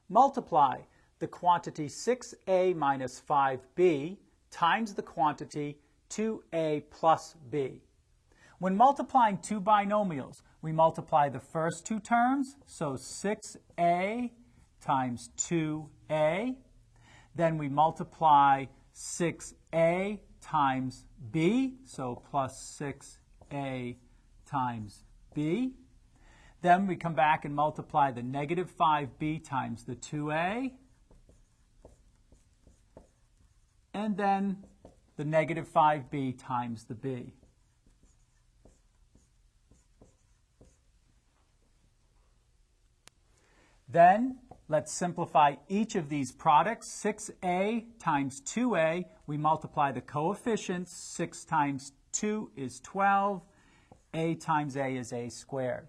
multiply the quantity 6a minus 5b times the quantity 2a plus b. When multiplying two binomials, we multiply the first two terms, so 6a times 2a. Then we multiply 6a times b, so plus 6a times b. Then we come back and multiply the negative 5b times the 2a. And then the negative 5b times the b. Then let's simplify each of these products. 6a times 2a, we multiply the coefficients. 6 times 2 is 12. A times a is a squared.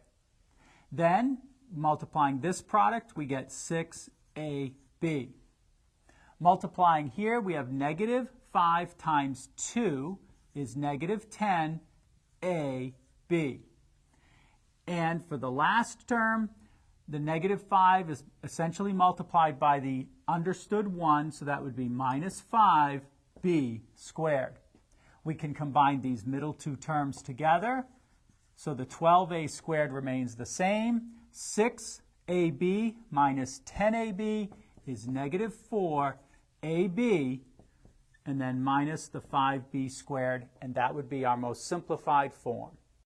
Then, multiplying this product, we get 6ab. Multiplying here, we have negative 5 times 2 is negative 10ab. And for the last term, the negative 5 is essentially multiplied by the understood 1, so that would be minus 5b squared. We can combine these middle two terms together, so the 12a squared remains the same. 6ab minus 10ab is negative 4ab, and then minus the 5b squared, and that would be our most simplified form.